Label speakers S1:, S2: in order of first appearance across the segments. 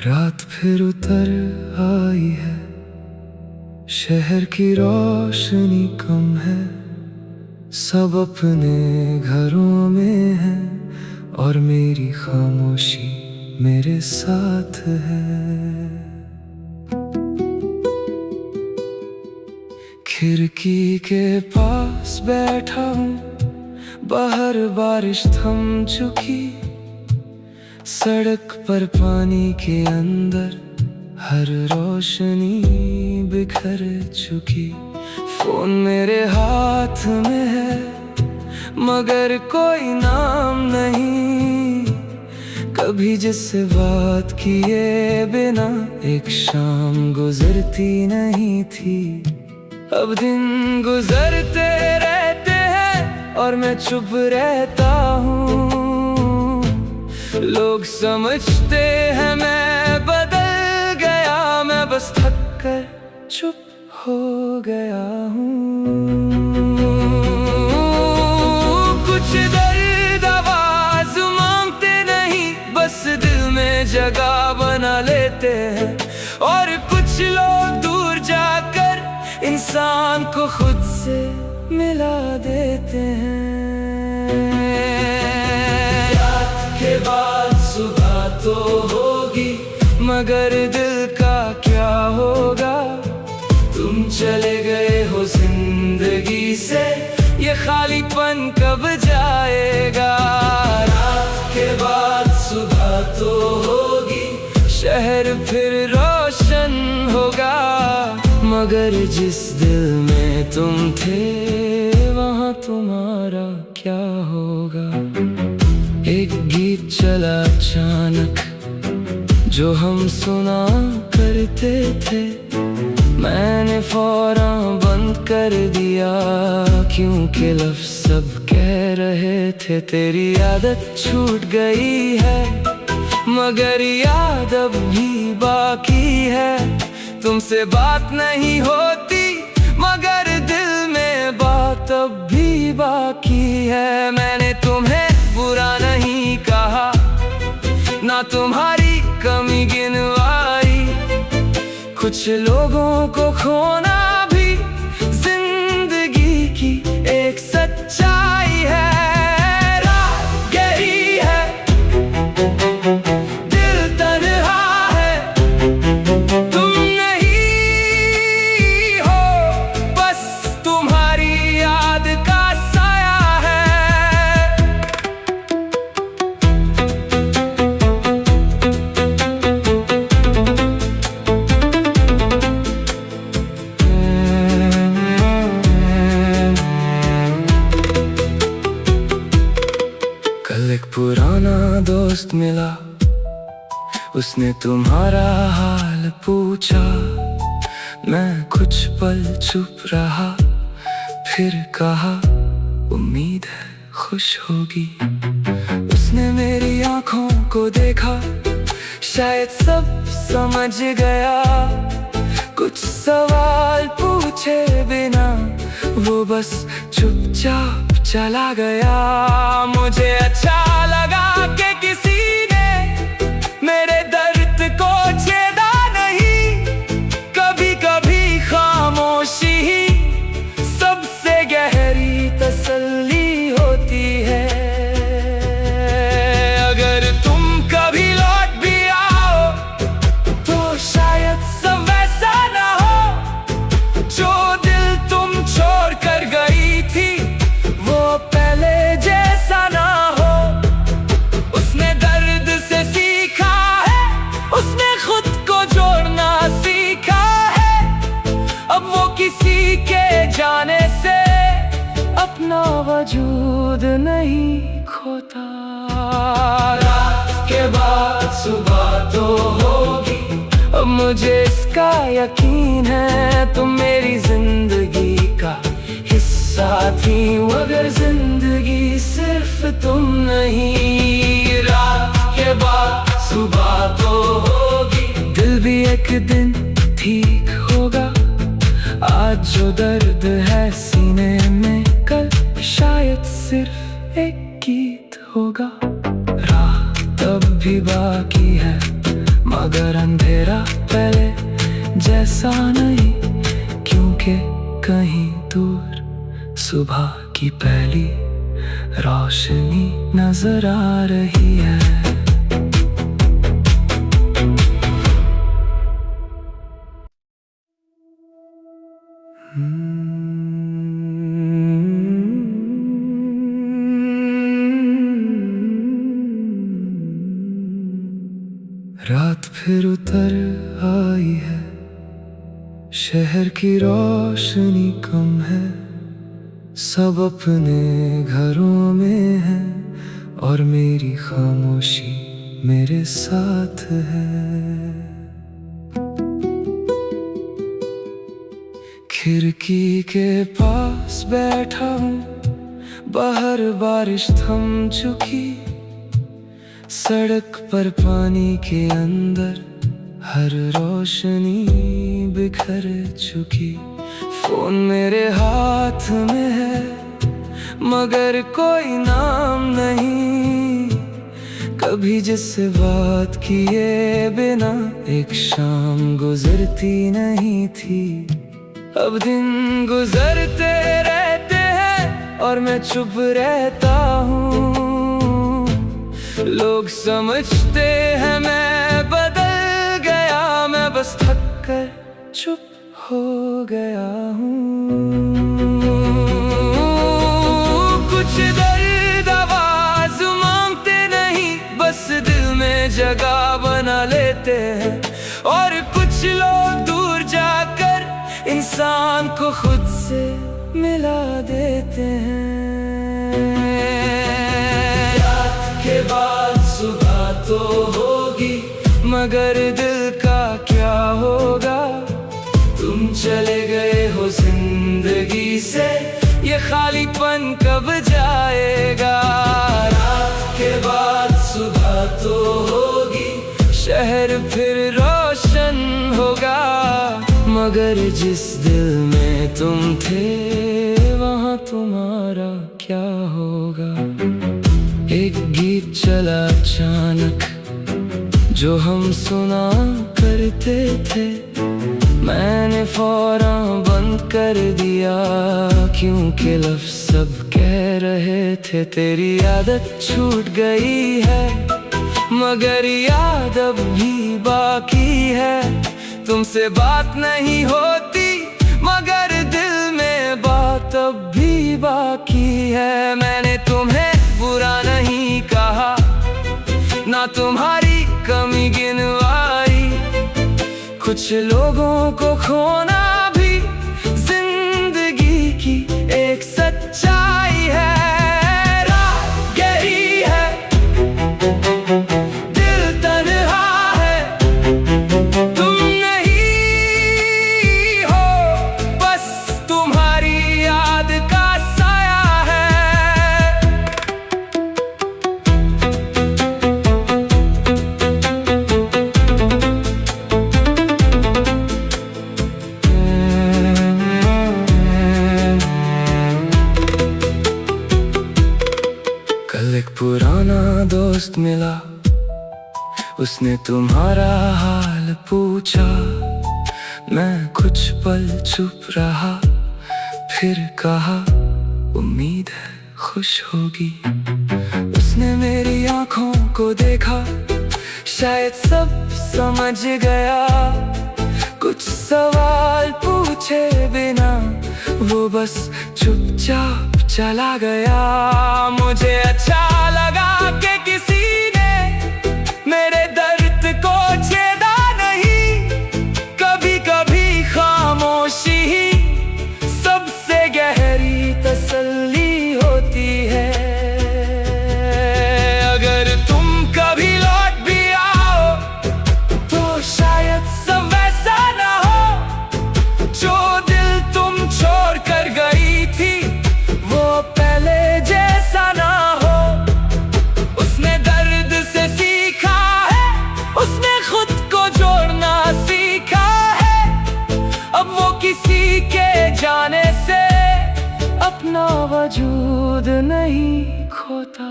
S1: रात फिर उतर आई है, शहर की रोशनी कम है, सब अपने घरों में है और मेरी खामोशी मेरे साथ है। खिड़की के पास बैठा हूँ, बाहर बारिश थम चुकी, सड़क पर पानी के अंदर हर रोशनी बिखर चुकी। फोन मेरे हाथ में है मगर कोई नाम नहीं, कभी जिससे बात किए बिना एक शाम गुजरती नहीं थी। अब दिन गुजरते रहते हैं और मैं चुप रहता हूँ, लोग समझते हैं मैं बदल गया, मैं बस थक कर चुप हो गया हूँ। कुछ दर्द आवाज मांगते नहीं, बस दिल में जगह बना लेते हैं, और कुछ लोग दूर जाकर इंसान को खुद से मिला देते हैं। रात के बाद सुबह तो होगी, मगर दिल का क्या होगा? तुम चले गए हो जिंदगी से, ये खालीपन कब जाएगा? रात के बाद सुबह तो होगी, शहर फिर रोशन होगा, मगर जिस दिल में तुम थे वहाँ तुम्हारा क्या होगा? एक गीत चला अचानक जो हम सुना करते थे, मैंने फौरन बंद कर दिया, क्योंकि लफ्ज़ सब कह रहे थे तेरी आदत छूट गई है, मगर याद अब भी बाकी है। तुमसे बात नहीं होती मगर दिल में बात अब भी बाकी है। मैंने तुम्हें बुरा नहीं कहा, ना तुम्हारी कमी गिनवाई, कुछ लोगों को खोना भी जिंदगी की एक सच्चाई है। रात गहरी है, दिल तन्हा है, तुम नहीं हो, बस तुम्हारी याद का साया है। कल एक पुराना दोस्त मिला, उसने तुम्हारा हाल पूछा, मैं कुछ पल चुप रहा, फिर कहा उम्मीद है खुश होगी। उसने मेरी आंखों को देखा, शायद सब समझ गया, कुछ सवाल पूछे बिना वो बस चुपचाप चला गया। मुझे अच्छा लगा कि किसी ने मेरे दर्द को छेदा नहीं, कभी कभी खामोशी ही सबसे गहरी तसल्ली होती है। अगर तुम कभी लौट भी आओ तो शायद सब वैसा ना हो, जो दिल तुम छोड़ कर गई थी वो पहले जैसा ना हो। उसने दर्द से सीखा है, उसने खुद को जोड़ना सीखा है, अब वो किसी के जाने से अपना वजूद नहीं खोता। रात के बाद सुबह तो होगी, अब मुझे इसका यकीन है, तुम मेरी जिंदगी का हिस्सा थी, मगर जिंदगी सिर्फ तुम नहीं। रात के बाद सुबह तो होगी, दिल भी एक दिन ठीक होगा, आज जो दर्द है सीने में कल शायद सिर्फ एक गीत होगा। राह तब भी बाकी है मगर अंधेरा पहले जैसा नहीं, क्योंकि कहीं दूर सुबह की पहली रोशनी नजर आ रही है। रात फिर उतर आई है, शहर की रोशनी कम है, सब अपने घरों में है और मेरी खामोशी मेरे साथ है। खिड़की के पास बैठा हूँ, बाहर बारिश थम चुकी, सड़क पर पानी के अंदर हर रोशनी बिखर चुकी। फोन मेरे हाथ में है मगर कोई नाम नहीं, कभी जिससे बात किए बिना एक शाम गुजरती नहीं थी। अब दिन गुजरते रहते हैं और मैं चुप रहता हूँ, लोग समझते हैं मैं बदल गया, मैं बस थक कर चुप हो गया हूँ। कुछ दर्द आवाज मांगते नहीं, बस दिल में जगह बना लेते हैं, और कुछ लोग दूर जाकर इंसान को खुद से मिला देते हैं। रात के बाद सुबह तो होगी मगर दिल का क्या होगा। तुम चले गए हो जिंदगी से, ये खालीपन कब जाएगा। रात के बाद सुबह तो होगी, शहर फिर रोशन होगा, मगर जिस दिल में तुम थे वहाँ तुम्हारा क्या होगा। एक गीत चला अचानक जो हम सुना करते थे, मैंने फौरन बंद कर दिया क्योंकि लफ्ज़ सब कह रहे थे तेरी आदत छूट गई है, मगर याद अब भी बाकी है। तुमसे बात नहीं होती मगर दिल में बात अब भी बाकी है। मैंने तुम्हें बुरा नहीं कहा, ना तुम्हारी कमी गिनवाई, कुछ लोगों को खोना भी जिंदगी की एक सच्चाई है। रात गहरी है, दिल तन्हा है, तुम नहीं हो, बस तुम्हारी याद का साया है। कल एक पुराना दोस्त मिला, उसने तुम्हारा हाल पूछा, मैं कुछ पल चुप रहा, फिर कहा उम्मीद है खुश होगी। उसने मेरी आंखों को देखा, शायद सब समझ गया, कुछ सवाल पूछे बिना वो बस चुपचाप चला गया। मुझे अच्छा लगा कि किसी ने मेरे दर्द को छेदा नहीं, कभी कभी खामोशी ही सबसे गहरी तसल्ली होती है। अगर तुम कभी लौट भी आओ तो शायद सब वैसा ना हो, जो दिल तुम छोड़ कर गई थी वो पहले जैसा ना हो। वो किसी के जाने से अपना वजूद नहीं खोता।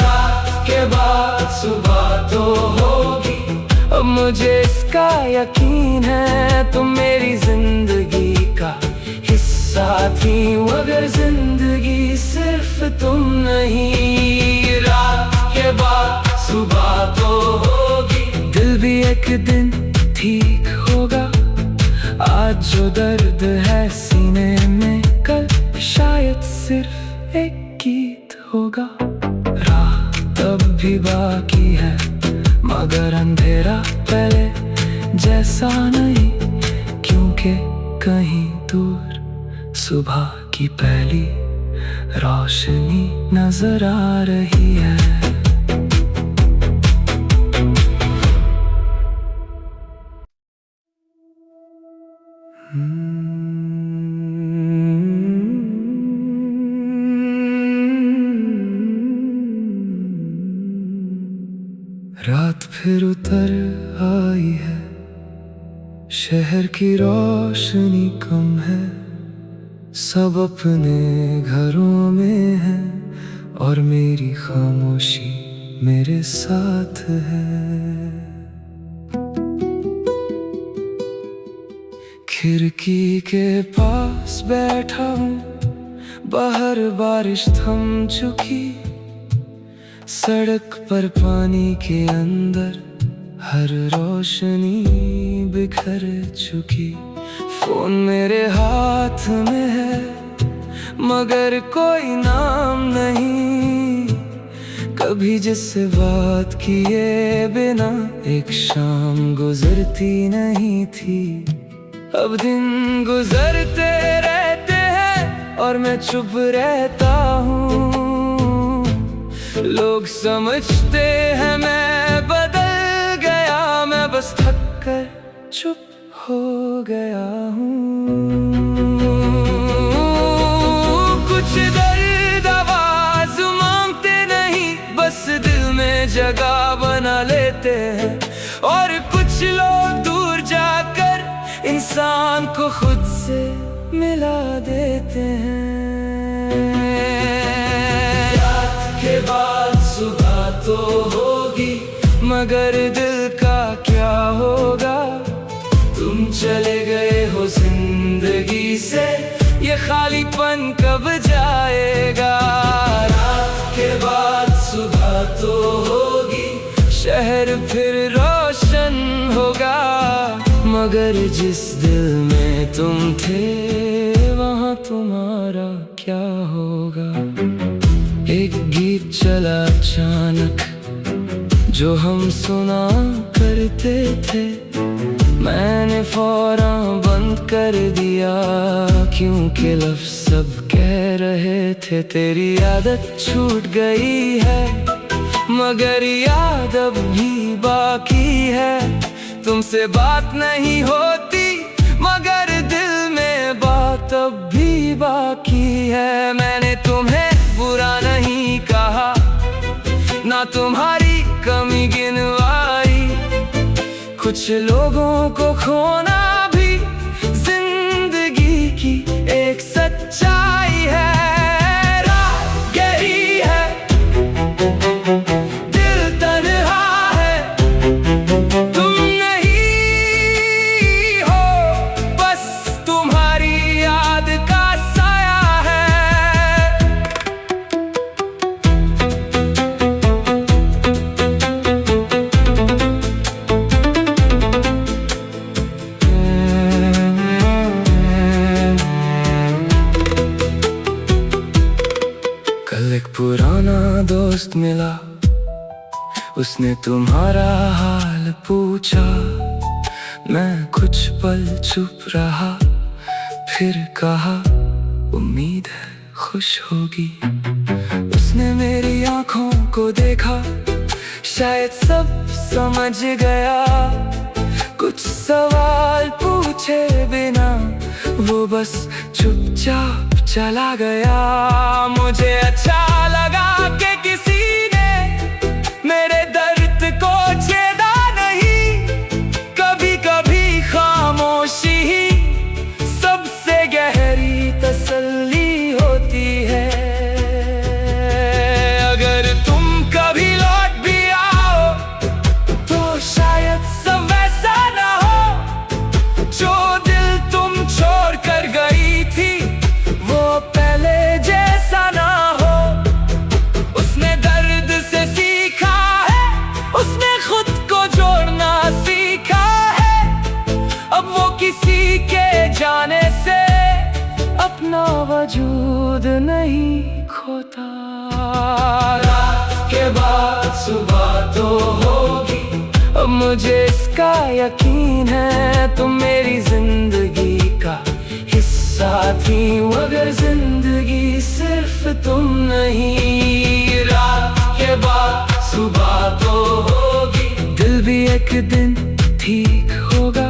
S1: रात के बाद सुबह तो होगी, अब मुझे इसका यकीन है। तुम मेरी जिंदगी का हिस्सा थी, मगर जिंदगी सिर्फ तुम नहीं। रात के बाद सुबह तो होगी, दिल भी एक दिन ठीक होगा। आज जो दर्द है सीने में, कल शायद सिर्फ एक गीत होगा। राह तब भी बाकी है, मगर अंधेरा पहले जैसा नहीं, क्योंकि कहीं दूर सुबह की पहली रोशनी नजर आ रही है। रात फिर उतर आई है, शहर की रोशनी कम है। सब अपने घरों में है और मेरी खामोशी मेरे साथ है। खिड़की के पास बैठा हूँ, बाहर बारिश थम चुकी। सड़क पर पानी के अंदर हर रोशनी बिखर चुकी। फोन मेरे हाथ में है, मगर कोई नाम नहीं। कभी जिससे बात किए बिना एक शाम गुजरती नहीं थी। अब दिन गुजरते रहते हैं और मैं चुप रहता हूँ। लोग समझते हैं मैं बदल गया, मैं बस थक कर चुप हो गया हूँ। कुछ दर्द आवाज मांगते नहीं, बस दिल में जगह बना लेते हैं। और कुछ लोग दूर जाकर इंसान को खुद से मिला देते हैं। रात के बाद सुबह तो होगी, मगर दिल का क्या होगा। तुम चले गए हो जिंदगी से, ये खालीपन कब जाएगा। रात के बाद सुबह तो होगी, शहर फिर रोशन होगा। मगर जिस दिल में तुम थे, वहाँ तुम्हारा क्या होगा। एक गीत चला अचानक जो हम सुना करते थे, मैंने फौरन बंद कर दिया, क्योंकि लफ्ज़ सब कह रहे थे तेरी आदत छूट गई है। मगर याद अब भी बाकी है, तुमसे बात नहीं होती, मगर दिल में बात अब भी बाकी है। मैंने तुम्हें बुरा नहीं कहा, ना तुम्हारी कमी गिनवाई। कुछ लोगों को खोना भी जिंदगी की एक सच्चाई है। रात गहरी है, दिल तन्हा है, तुम नहीं हो, बस तुम्हारी याद का साया है। कल एक पुराना दोस्त मिला, उसने तुम्हारा हाल पूछा। मैं कुछ पल चुप रहा, फिर कहा उम्मीद है खुश होगी। उसने मेरी आंखों को देखा, शायद सब समझ गया। कुछ सवाल पूछे बिना वो बस चुपचाप चला गया। मुझे अच्छा लगा कि किसी ने मेरे दर्द को छेदा नहीं। कभी कभी खामोशी ही किसी के जाने से अपना वजूद नहीं खोता। रात के बाद सुबह तो होगी, अब मुझे इसका यकीन है। तुम मेरी जिंदगी का हिस्सा थी, मगर जिंदगी सिर्फ तुम नहीं। रात के बाद सुबह तो होगी, दिल भी एक दिन ठीक होगा।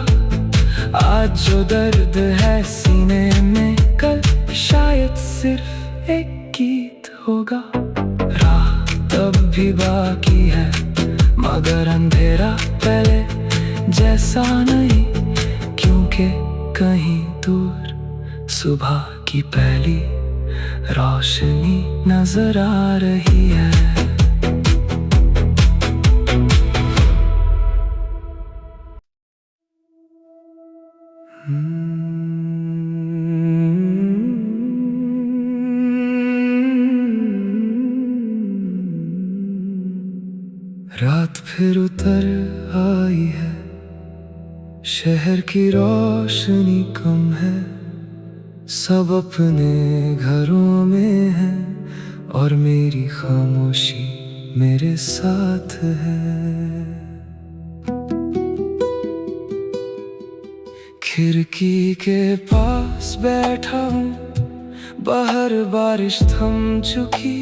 S1: आज जो दर्द है सीने में, कल शायद सिर्फ एक गीत होगा। राह तब भी बाकी है, मगर अंधेरा पहले जैसा नहीं, क्योंकि कहीं दूर सुबह की पहली रोशनी नजर आ रही है। रात फिर उतर आई है, शहर की रोशनी कम है। सब अपने घरों में है और मेरी खामोशी मेरे साथ है। खिड़की के पास बैठा हूँ, बाहर बारिश थम चुकी।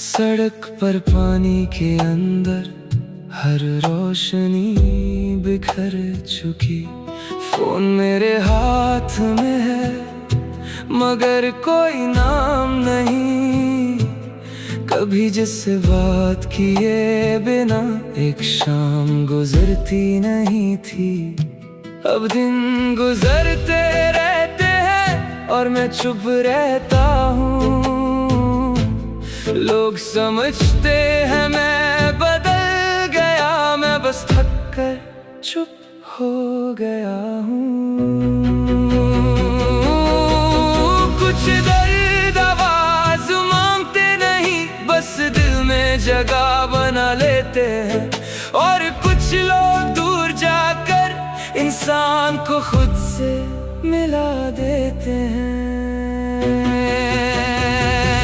S1: सड़क पर पानी के अंदर हर रोशनी बिखर चुकी। फोन मेरे हाथ में है, मगर कोई नाम नहीं। कभी जिससे बात किए बिना एक शाम गुजरती नहीं थी। अब दिन गुजरते रहते हैं और मैं चुप रहता हूँ। लोग समझते हैं मैं बदल गया, मैं बस थक कर चुप हो गया हूँ। कुछ दर्द आवाज मांगते नहीं, बस दिल में जगह बना लेते हैं। और कुछ लोग दूर जाकर इंसान को खुद से मिला देते हैं।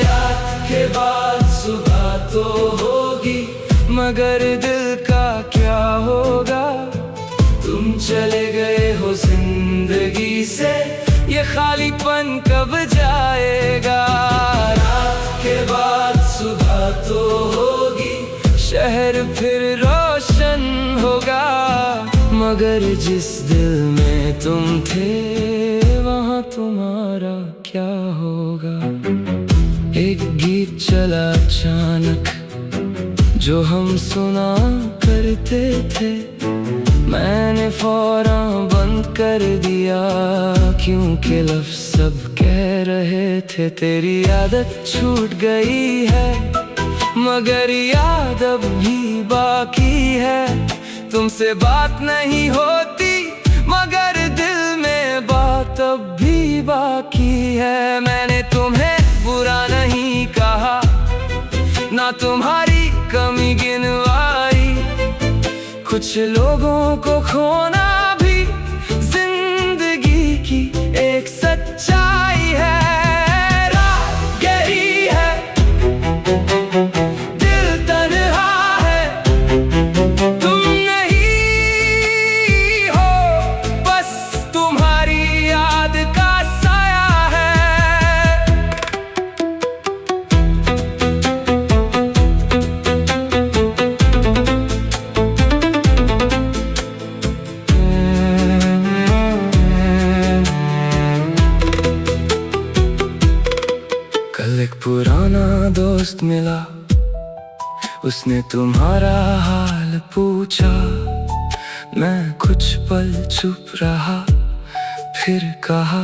S1: रात के बाद सुबह तो होगी, मगर दिल का क्या होगा। तुम चले गए हो जिंदगी से, ये खालीपन कब जाएगा। रात के बाद सुबह तो होगी, शहर फिर रोशन होगा। मगर जिस दिल में तुम थे, वहाँ तुम्हारा क्या होगा। एक गीत चला अचानक जो हम सुना करते थे, मैंने फौरन बंद कर दिया, क्योंकि लफ्ज़ सब कह रहे थे तेरी आदत छूट गई है। मगर याद अब भी बाकी है, तुमसे बात नहीं होती, मगर दिल में बात अब भी बाकी है। मैंने तुम्हें बुरा नहीं कहा, ना तुम्हारी कमी गिनवाई। कुछ लोगों को खोना भी जिंदगी की एक सच्चाई है। रात गहरी है, दिल तन्हा है, तुम नहीं हो, बस तुम्हारी याद का साया है। कल एक पुराना दोस्त मिला, उसने तुम्हारा हाल पूछा। मैं कुछ पल चुप रहा, फिर कहा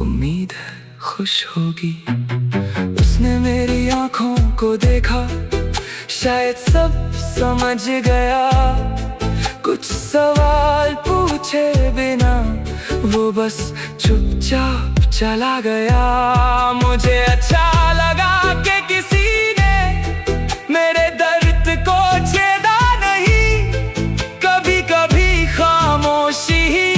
S1: उम्मीद है खुश होगी। उसने मेरी आंखों को देखा, शायद सब समझ गया। कुछ सवाल पूछे बिना वो बस चुपचाप चला गया। मुझे अच्छा लगा कि किसी ने मेरे दर्द को छेदा नहीं। कभी कभी खामोशी ही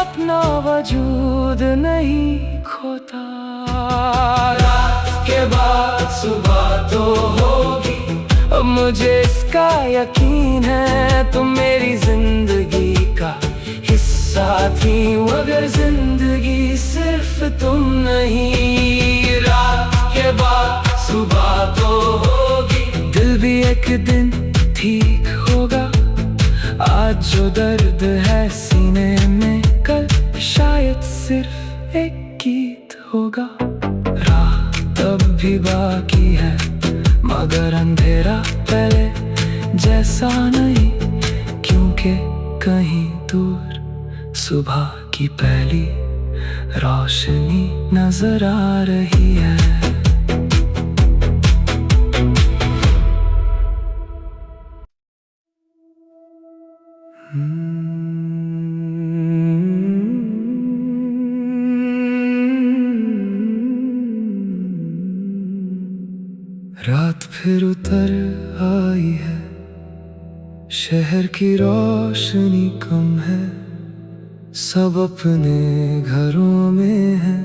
S1: अपना वजूद नहीं खोता। रात के बाद सुबह तो होगी, अब मुझे इसका यकीन है। तुम मेरी जिंदगी का हिस्सा थी, मगर जिंदगी सिर्फ तुम नहीं। रात के बाद सुबह तो होगी, दिल भी एक दिन ठीक होगा। आज जो दर्द है सीने में, कल शायद सिर्फ एक गीत होगा। रात अब भी बाकी है, मगर अंधेरा पहले जैसा नहीं, क्योंकि कहीं दूर सुबह की पहली रोशनी नजर आ रही है। रात फिर उतर आई है, शहर की रोशनी कम है। सब अपने घरों में है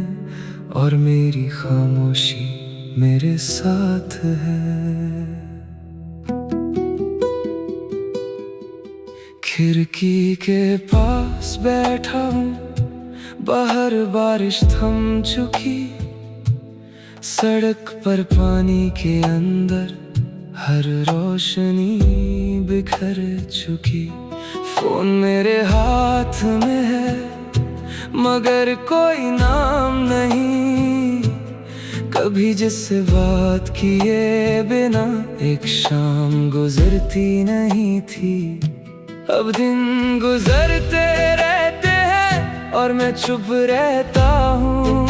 S1: और मेरी खामोशी मेरे साथ है। खिड़की के पास बैठा हूँ, बाहर बारिश थम चुकी। सड़क पर पानी के अंदर हर रोशनी बिखर चुकी। फोन मेरे हाथ में है, मगर कोई नाम नहीं। कभी जिससे बात किए बिना एक शाम गुजरती नहीं थी। अब दिन गुजरते रहते हैं और मैं चुप रहता हूँ।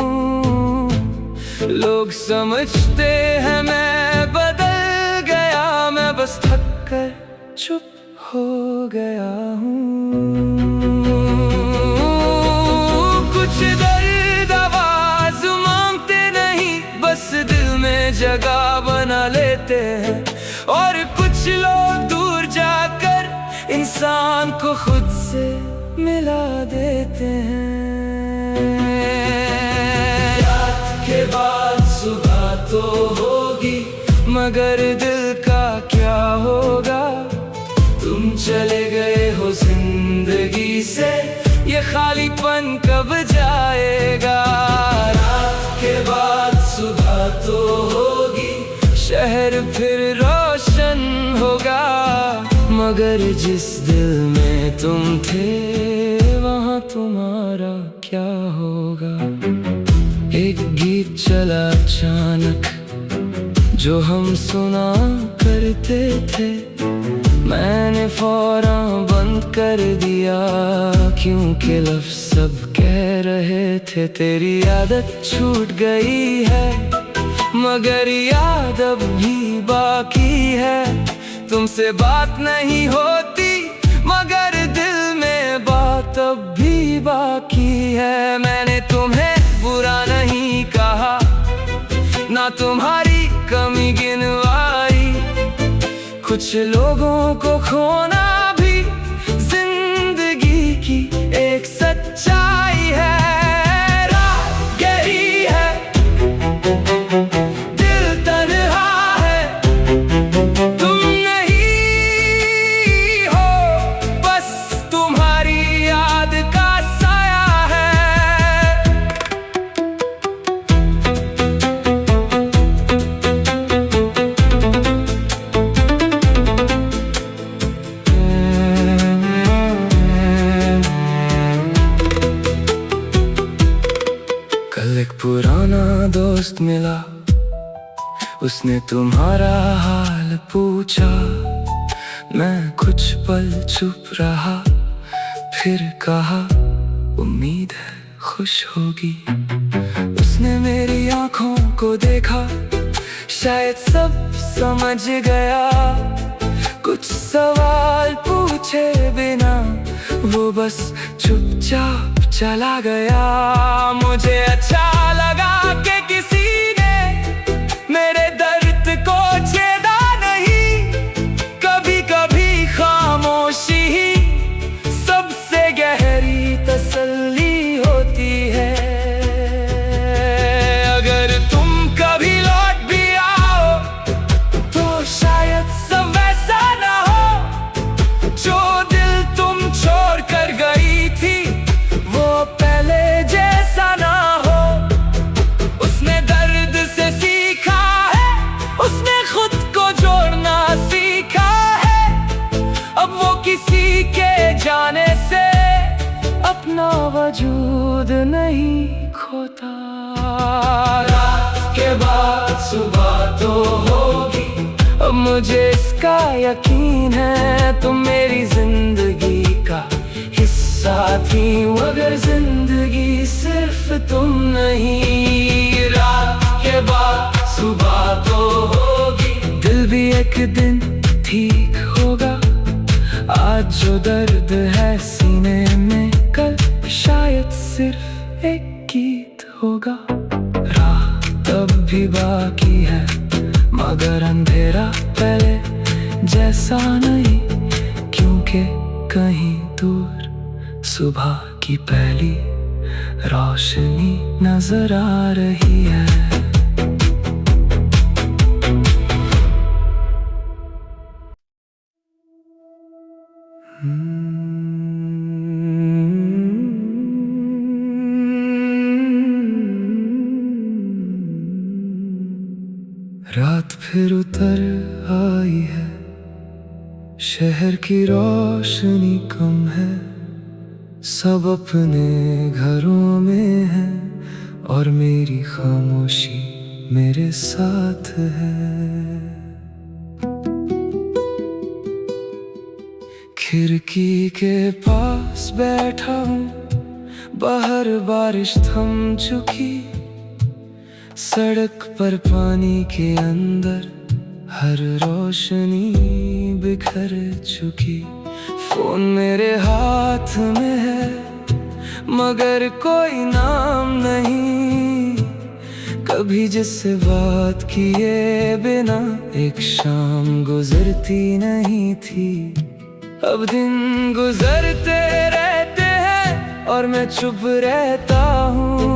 S1: लोग समझते हैं मैं बदल गया, मैं बस थक कर चुप हो गया हूँ। कुछ दर्द आवाज मांगते नहीं, बस दिल में जगह बना लेते हैं। और कुछ लोग दूर जाकर इंसान को खुद से मिला देते हैं। रात के बाद सुबह तो होगी, मगर दिल का क्या होगा। तुम चले गए हो जिंदगी से, ये खालीपन कब जाएगा। रात के बाद सुबह तो होगी, शहर फिर रोशन होगा। मगर जिस दिल में तुम थे, वहाँ तुम्हारा क्या होगा। एक गीत चला अचानक जो हम सुना करते थे, मैंने फौरन बंद कर दिया, क्योंकि लफ्ज़ सब कह रहे थे। तेरी आदत छूट गई है, मगर याद अब भी बाकी है। तुमसे बात नहीं होती, मगर दिल में बात अब भी बाकी है। मैंने तुम्हें बुरा नहीं कहा, ना तुम्हारी कमी गिनवाई। कुछ लोगों को खोना भी जिंदगी की एक सच्चाई है। रात गहरी है, दिल तन्हा है, तुम नहीं हो, बस तुम्हारी याद का साया है। कल एक पुराना दोस्त मिला, उसने तुम्हारा हाल पूछा। मैं कुछ पल चुप रहा, फिर कहा उम्मीद है खुश होगी। उसने मेरी आंखों को देखा, शायद सब समझ गया। कुछ सवाल पूछे बिना वो बस चुपचाप चला गया। मुझे अच्छा लगा कि किसी ने मेरे दर्द को छेदा नहीं। कभी कभी खामोशी ही सबसे गहरी तसल्ली वजूद नहीं खोता। रात के बाद सुबह तो होगी, अब मुझे इसका यकीन है। तुम मेरी जिंदगी का हिस्सा थी, मगर जिंदगी सिर्फ तुम नहीं। रात के बाद सुबह तो होगी, दिल भी एक दिन ठीक होगा। आज जो दर्द है सीने में, कल शायद सिर्फ एक गीत होगा। राह तब भी बाकी है, मगर अंधेरा पहले जैसा नहीं, क्योंकि कहीं दूर सुबह की पहली रोशनी नजर आ रही है। रात फिर उतर आई है, शहर की रोशनी कम है। सब अपने घरों में है और मेरी खामोशी मेरे साथ है। खिड़की के पास बैठा हूँ, बाहर बारिश थम चुकी। सड़क पर पानी के अंदर हर रोशनी बिखर चुकी। फोन मेरे हाथ में है, मगर कोई नाम नहीं। कभी जिससे बात किए बिना एक शाम गुजरती नहीं थी। अब दिन गुजरते रहते हैं और मैं चुप रहता हूँ।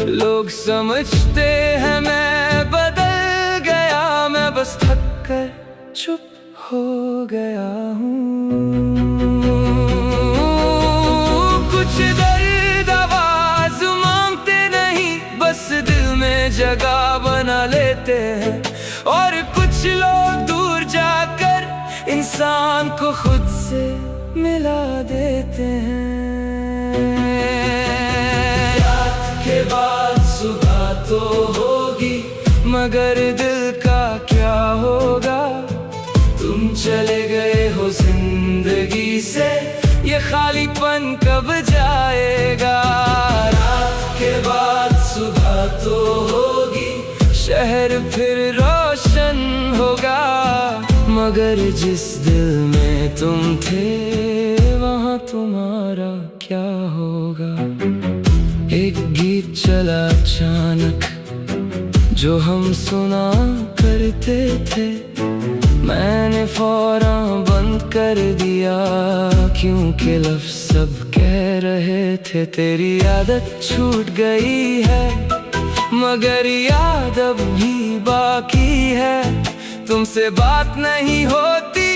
S1: लोग समझते हैं मैं बदल गया, मैं बस थक कर चुप हो गया हूँ। कुछ दर्द आवाज मांगते नहीं, बस दिल में जगह बना लेते हैं। और कुछ लोग दूर जाकर इंसान को खुद से मिला देते हैं। रात के बाद सुबह तो होगी, मगर दिल का क्या होगा। तुम चले गए हो जिंदगी से, ये खालीपन कब जाएगा। रात के बाद सुबह तो होगी, शहर फिर रोशन होगा। मगर जिस दिल में तुम थे, वहाँ तुम्हारा क्या होगा। एक गीत चला अचानक जो हम सुना करते थे, मैंने फौरन बंद कर दिया, क्योंकि लफ्ज़ सब कह रहे थे तेरी आदत छूट गई है। मगर याद अब भी बाकी है, तुमसे बात नहीं होती,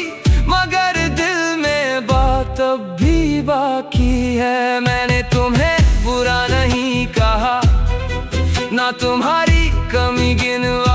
S1: मगर दिल में बात अब भी बाकी है। मैंने तुम्हें बुरा नहीं कहा, ना तुम्हारी कमी गिनवा